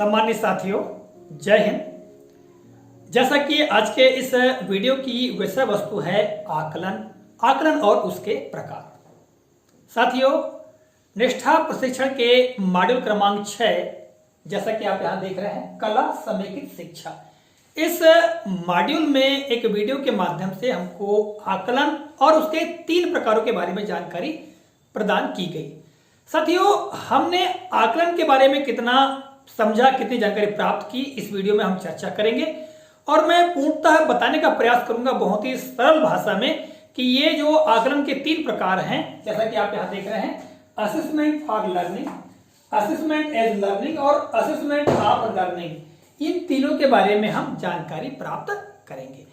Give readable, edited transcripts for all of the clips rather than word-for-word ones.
सम्मानित साथियों, जय हिंद। जैसा कि आज के इस वीडियो की विषय वस्तु है आकलन और उसके प्रकार। साथियों, निष्ठा प्रशिक्षण के मॉड्यूल क्रमांक 6, जैसा कि आप यहां देख रहे हैं, कला समेकित शिक्षा। इस मॉड्यूल में एक वीडियो के माध्यम से हमको आकलन और उसके 3 प्रकारों के बारे में जानकारी प्रदान की गई। साथियों, हमने आकलन के बारे में कितना समझा, कितनी जानकारी प्राप्त की, इस वीडियो में हम चर्चा करेंगे और मैं पूर्णतः बताने का प्रयास करूंगा बहुत ही सरल भाषा में कि ये जो आकलन के 3 प्रकार हैं, जैसा कि आप यहां देख रहे हैं, assessment for learning, assessment as learning और असेसमेंट ऑफ लर्निंग, इन तीनों के बारे में हम जानकारी प्राप्त करेंगे।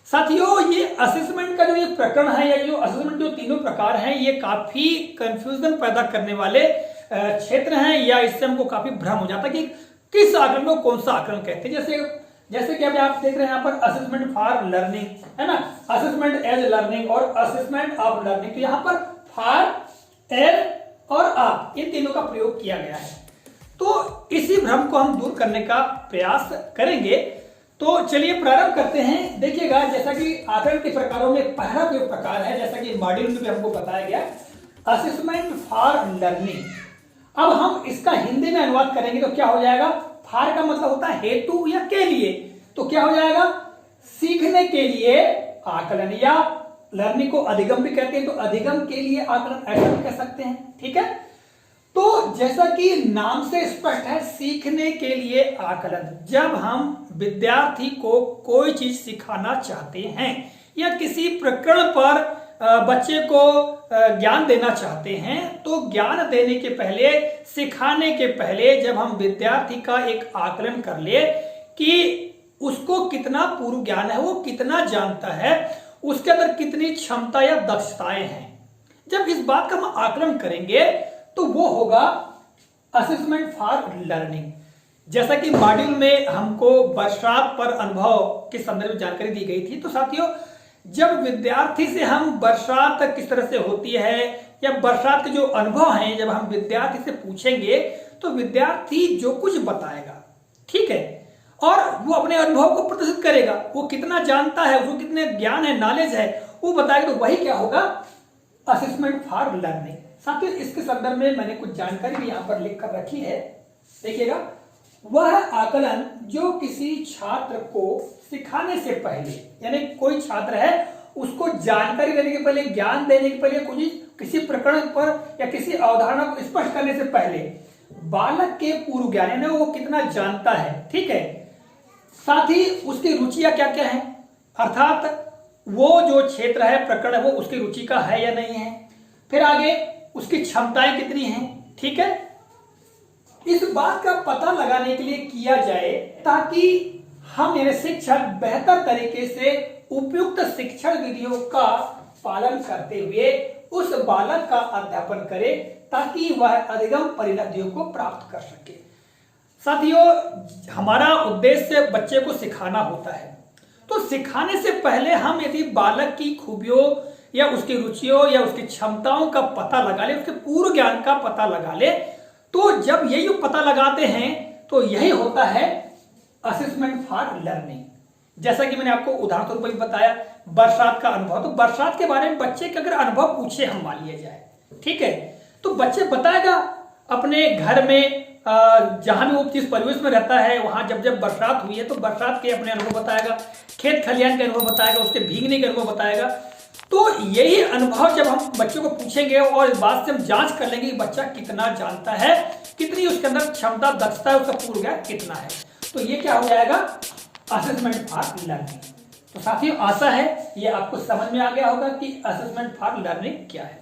साथियों, ये असेसमेंट का जो ये प्रकरण है या जो असेसमेंट जो तीनों प्रकार हैं, ये काफी कंफ्यूजन पैदा करने वाले क्षेत्र हैं या इससे हमको काफी भ्रम हो जाता है कि किस आकलन को कौन सा आकलन कहते हैं। जैसे कि अभी आप देख रहे हैं यहाँ पर असेसमेंट फॉर लर्निंग है ना, असेसमेंट एज लर्निंग और असेसमेंट ऑफ लर्निंग। तो यहाँ पर फॉर, एज और ऑफ, इन तीनों का प्रयोग किया गया है। तो इसी भ्रम को हम दूर करने का प्रयास करेंगे। तो चलिए प्रारंभ करते हैं। देखिएगा, जैसा कि आकलन के प्रकारों में पहला जो प्रकार है, जैसा कि मॉड्यूल में भी हमको बताया गया, असेसमेंट फॉर लर्निंग। अब हम इसका हिंदी में अनुवाद करेंगे तो क्या हो जाएगा? फॉर का मतलब होता है हेतु या के लिए, तो क्या हो जाएगा? सीखने के लिए आकलन, या लर्निंग को अधिगम भी कहते हैं, तो अधिगम के लिए आकलन, ऐसा भी कह सकते हैं। ठीक है, तो जैसा कि नाम से स्पष्ट है, सीखने के लिए आकलन। जब हम विद्यार्थी को कोई चीज सिखाना चाहते हैं या किसी प्रकरण पर बच्चे को ज्ञान देना चाहते हैं, तो ज्ञान देने के पहले, सिखाने के पहले जब हम विद्यार्थी का एक आकलन कर ले कि उसको कितना पूर्व ज्ञान है, वो कितना जानता है, उसके अंदर कितनी क्षमता या दक्षताएं हैं, जब इस बात का हम आकलन करेंगे तो वो होगा असेसमेंट फॉर लर्निंग। जैसा कि मॉड्यूल में हमको बरसात पर अनुभव के संदर्भ में जानकारी दी गई थी। तो साथियों, जब विद्यार्थी से हम बरसात किस तरह से होती है या बरसात के जो अनुभव हैं, जब हम विद्यार्थी से पूछेंगे तो विद्यार्थी जो कुछ बताएगा, ठीक है, और वो अपने अनुभव को प्रदर्शित करेगा, वो कितना जानता है, उसको कितने ज्ञान है, नॉलेज है, वो बताएगा। तो वही क्या होगा? Assessment for learning. साथियों, इसके संदर्भ में मैंने कुछ जानकारी भी यहां पर लिख कर रखी है। देखिएगा, वह आकलन जो किसी छात्र को सिखाने से पहले, यानी कोई छात्र है, उसको जानकारी देने के पहले, ज्ञान देने के पहले, किसी प्रकरण पर या किसी अवधारणा को स्पष्ट करने से पहले बालक के पूर्व ज्ञान, यानी वो कितना जानता है, ठीक है, साथ ही उसकी रुचियां क्या क्या है, अर्थात वो जो क्षेत्र है, प्रकरण है, वो उसकी रुचि का है या नहीं है, फिर आगे उसकी क्षमताएं कितनी हैं, ठीक है। इस बात का पता लगाने के लिए किया जाए ताकि हम, यानी शिक्षक, बेहतर तरीके से उपयुक्त शिक्षण विधियों का पालन करते हुए उस बालक का अध्यापन करे ताकि वह अधिगम परिणतियों को प्राप्त कर सके। साथियों, हमारा उद्देश्य बच्चे को सिखाना होता है, तो सिखाने से पहले हम यदि बालक की खूबियों या उसकी रुचियों या उसकी क्षमताओं का पता लगा ले, उसके पूर्व ज्ञान का पता लगा ले, तो जब यही पता लगाते हैं तो यही होता है असेसमेंट फॉर लर्निंग। जैसा कि मैंने आपको उदाहरण तौर पर भी बताया, बरसात का अनुभव, तो बरसात के बारे में बच्चे के अगर अनुभव पूछे, हम मान लिया जाए, ठीक है, तो बच्चे बताएगा अपने घर में, जहां भी वो जिस परिवेश में रहता है, वहां जब जब बरसात हुई है तो बरसात के अपने अनुभव बताएगा, खेत खलिहान के अनुभव बताएगा, उसके भीगने के अनुभव बताएगा। तो यही अनुभव जब हम बच्चों को पूछेंगे और इस बात से हम जांच कर लेंगे कि बच्चा कितना जानता है, कितनी उसके अंदर क्षमता, दक्षता है, उसका पूर्व ज्ञान कितना है, तो ये क्या हो जाएगा? Assessment for learning. तो साथियों, आशा है ये आपको समझ में आ गया होगा कि असेसमेंट फॉर लर्निंग क्या है।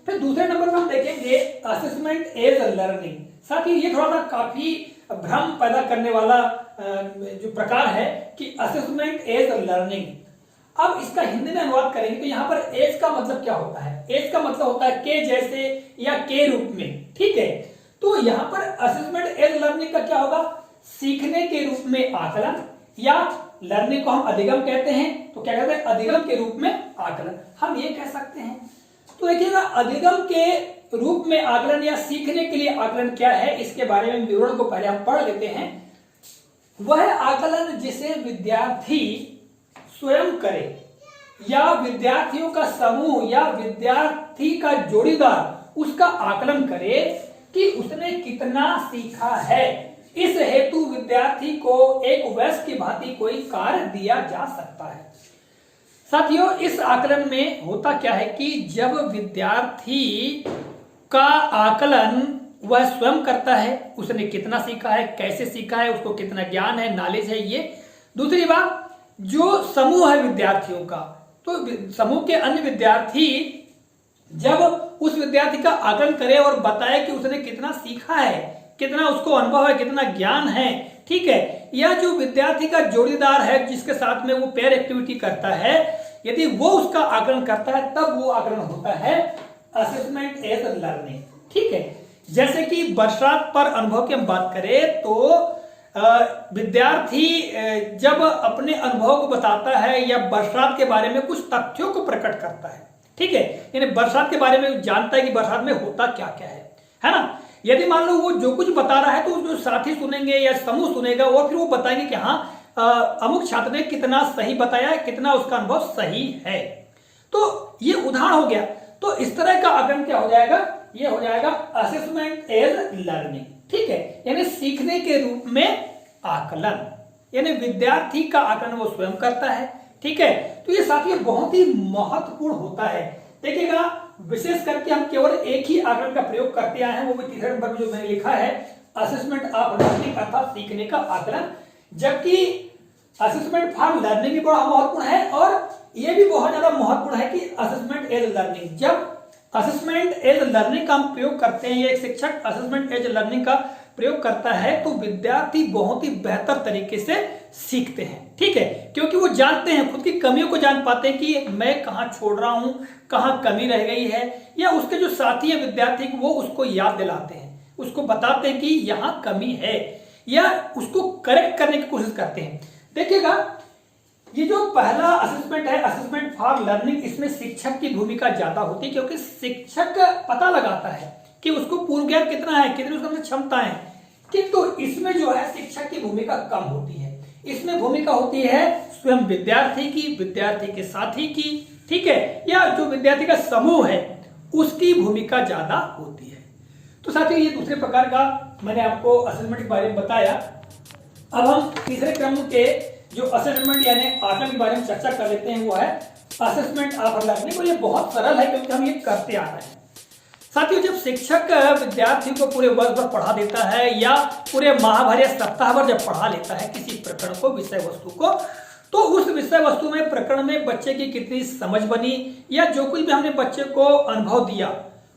फिर दूसरे नंबर पर हम देखेंगे असेसमेंट एज लर्निंग। साथियों, ये थोड़ा सा काफी भ्रम पैदा करने वाला जो प्रकार है कि असेसमेंट एज लर्निंग। अब इसका हिंदी में अनुवाद करेंगे तो यहाँ पर एज का मतलब क्या होता है? एज का मतलब होता है के जैसे या के रूप में, ठीक है। तो यहाँ पर असेसमेंट एज लर्निंग का क्या होगा? सीखने के रूप में आकलन, या लर्निंग को हम अधिगम कहते हैं, तो क्या कहते हैं? अधिगम के रूप में आकलन, हम ये कह सकते हैं। तो देखिएगा, अधिगम के रूप में आकलन या सीखने के लिए आकलन क्या है, इसके बारे में विवरण को पहले हम पढ़ लेते हैं, वह आकलन जिसे विद्यार्थी स्वयं करे या विद्यार्थियों का समूह या विद्यार्थी का जोड़ीदार उसका आकलन करे कि उसने कितना सीखा है। इस हेतु विद्यार्थी को एक वयस्क की भांति कोई कार्य दिया जा सकता है। साथियों, इस आकलन में होता क्या है कि जब विद्यार्थी का आकलन वह स्वयं करता है, उसने कितना सीखा है, कैसे सीखा है, उसको कितना ज्ञान है, नॉलेज है, ये। दूसरी बात, जो समूह है विद्यार्थियों का, तो समूह के अन्य विद्यार्थी जब उस विद्यार्थी का आकलन करे और बताए कि उसने कितना सीखा है, कितना उसको अनुभव है, कितना ज्ञान है, ठीक है, या जो विद्यार्थी का जोड़ीदार है जिसके साथ में वो पेयर एक्टिविटी करता है, यदि वो उसका आकलन करता है तब वो आकलन होता है असेसमेंट एज लर्निंग। ठीक है, जैसे कि बरसात पर अनुभव की हम बात करें तो विद्यार्थी जब अपने अनुभव को बताता है या बरसात के बारे में कुछ तथ्यों को प्रकट करता है, ठीक है, यानी बरसात के बारे में जानता है कि बरसात में होता क्या क्या है ना। यदि मान लो वो जो कुछ बता रहा है तो जो साथी सुनेंगे या समूह सुनेगा और फिर वो बताएंगे कि हाँ अमुक छात्र ने कितना सही बताया है, कितना उसका अनुभव सही है। तो ये उदाहरण हो गया। तो इस तरह का आकलन क्या हो जाएगा, ये हो जाएगा असेसमेंट एज लर्निंग। ठीक है, यानी सीखने के रूप में आकलन, यानी विद्यार्थी का आकलन वो स्वयं करता है। ठीक है, तो ये साथियों बहुत ही महत्वपूर्ण होता है। देखिएगा, विशेष करके हम केवल एक ही आकलन का प्रयोग करते आए हैं, वो भी तीसरे नंबर में जो मैंने लिखा है असेसमेंट ऑफ लर्निंग अर्थात सीखने का आकलन, जबकि असेसमेंट फॉर लर्निंग भी बड़ा महत्वपूर्ण है और ये भी बहुत ज्यादा महत्वपूर्ण है कि असेसमेंट एज लर्निंग। जब असेसमेंट एज लर्निंग का हम प्रयोग करते हैं, ये एक शिक्षक असेसमेंट एज लर्निंग का प्रयोग करता है तो विद्यार्थी बहुत ही बेहतर तरीके से सीखते हैं। ठीक है, क्योंकि वो जानते हैं, खुद की कमियों को जान पाते हैं कि मैं कहां छोड़ रहा हूं, कहां कमी रह गई है, या उसके जो साथी है विद्यार्थी वो उसको याद दिलाते हैं, उसको बताते हैं कि यहां कमी है या उसको करेक्ट करने की कोशिश करते हैं। देखिएगा, ये जो पहला असेसमेंट है असेसमेंट फॉर लर्निंग, इसमें शिक्षक की भूमिका ज्यादा होती है क्योंकि शिक्षक पता लगाता है कि उसको पूर्व ज्ञान कितना है, कितनी उसमें क्षमता है, किंतु इसमें जो है शिक्षक की भूमिका कम होती है। इसमें भूमिका होती है स्वयं विद्यार्थी की, विद्यार्थी के साथी की, ठीक है, या जो विद्यार्थी का समूह है उसकी भूमिका ज्यादा होती है। तो साथियों, ये दूसरे प्रकार का मैंने आपको असेसमेंट के बारे में बताया। अब हम तीसरे क्रम के जो असेसमेंट यानी आकलन के बारे में चर्चा कर लेते हैं, वो है असेसमेंट ऑफ लर्निंग। और ये बहुत सरल है क्योंकि हम ये करते आ रहे हैं। साथियों, जब शिक्षक विद्यार्थी को पूरे वर्ष भर पढ़ा देता है या पूरे माह भर या सप्ताह भर जब पढ़ा लेता है किसी प्रकरण को, विषय वस्तु को, तो उस विषय वस्तु में प्रकरण में बच्चे की कितनी समझ बनी या जो कुछ भी हमने बच्चे को अनुभव दिया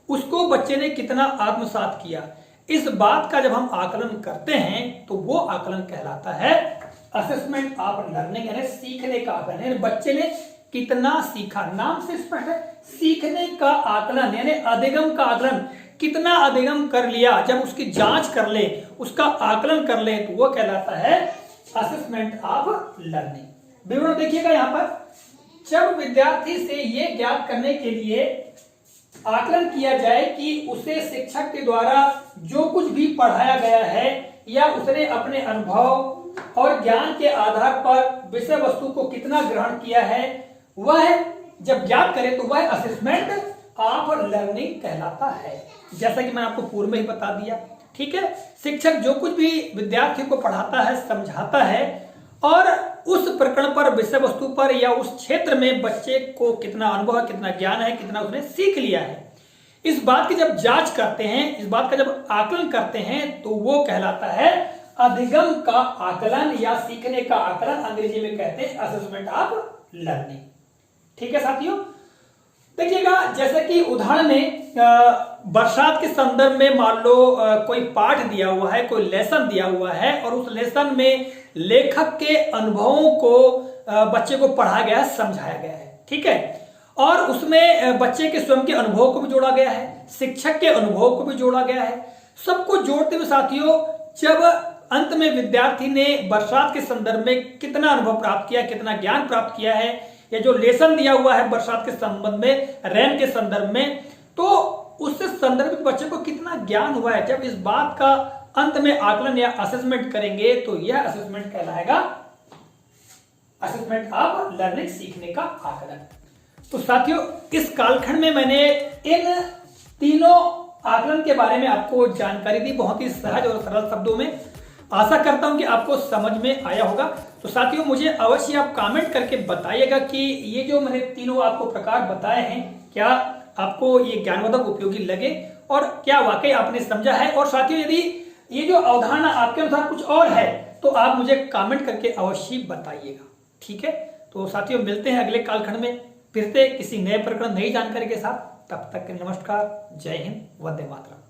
उसको बच्चे ने कितना आत्मसात किया, इस बात का जब हम आकलन करते हैं तो वो आकलन कहलाता है असेसमेंट ऑफ लर्निंग, यानी सीखने का आकलन। यानी बच्चे ने कितना सीखा, नाम से स्पष्ट है, सीखने का आकलन यानी अधिगम का आकलन, कितना अधिगम कर लिया, जब उसकी जांच कर ले, उसका आकलन कर ले तो वो कहलाता है असेसमेंट ऑफ लर्निंग। विवरण देखिएगा यहाँ पर, जब विद्यार्थी से ये ज्ञात करने के लिए आकलन किया जाए कि उसे शिक्षक के द्वारा जो कुछ भी पढ़ाया गया है या उसने अपने अनुभव और ज्ञान के आधार पर विषय वस्तु को कितना ग्रहण किया है, वह जब ज्ञात करे तो वह असेसमेंट ऑफ लर्निंग कहलाता है। जैसा कि मैंने आपको पूर्व में ही बता दिया। ठीक है, शिक्षक जो कुछ भी विद्यार्थी को पढ़ाता है, समझाता है और उस प्रकरण पर, विषय वस्तु पर या उस क्षेत्र में बच्चे को कितना अनुभव है, कितना ज्ञान है, कितना उसने सीख लिया है, इस बात की जब जांच करते हैं, इस बात का जब आकलन करते हैं तो वो कहलाता है अधिगम का आकलन या सीखने का आकलन, अंग्रेजी में कहते हैं असेसमेंट ऑफ लर्निंग। ठीक है साथियों, देखिएगा, जैसे कि उदाहरण में बरसात के संदर्भ में मान लो कोई पाठ दिया हुआ है, कोई लेसन दिया हुआ है और उस लेसन में लेखक के अनुभवों को बच्चे को पढ़ाया गया है, समझाया गया है। ठीक है, और उसमें बच्चे के स्वयं के अनुभव को भी जोड़ा गया है, शिक्षक के अनुभव को भी जोड़ा गया है। सबको जोड़ते हुए साथियों, जब अंत में विद्यार्थी ने बरसात के संदर्भ में कितना अनुभव प्राप्त किया, कितना ज्ञान प्राप्त किया है, या जो लेसन दिया हुआ है बरसात के संबंध में, रैन के संदर्भ में, तो उससे संदर्भित बच्चे को कितना ज्ञान हुआ है, जब इस बात का अंत में आकलन या असेसमेंट करेंगे तो यह असेसमेंट कहलाएगा असेसमेंट ऑफ लर्निंग, सीखने का आकलन। तो साथियों, इस कालखंड में मैंने इन तीनों आकलन के बारे में आपको जानकारी दी, बहुत ही सहज और सरल शब्दों में। आशा करता हूं कि आपको समझ में आया होगा। तो साथियों, मुझे अवश्य आप कमेंट करके बताइएगा कि ये जो मैंने तीनों आपको प्रकार बताए हैं, क्या आपको ये ज्ञानवर्धक उपयोगी लगे और क्या वाकई आपने समझा है। और साथियों, यदि ये जो अवधारणा आपके अनुसार कुछ और है तो आप मुझे कमेंट करके अवश्य बताइएगा। ठीक है, तो साथियों, मिलते हैं अगले कालखंड में फिर से किसी नए प्रकरण, नई जानकारी के साथ। तब तक के नमस्कार, जय हिंद, वंदे मातरम।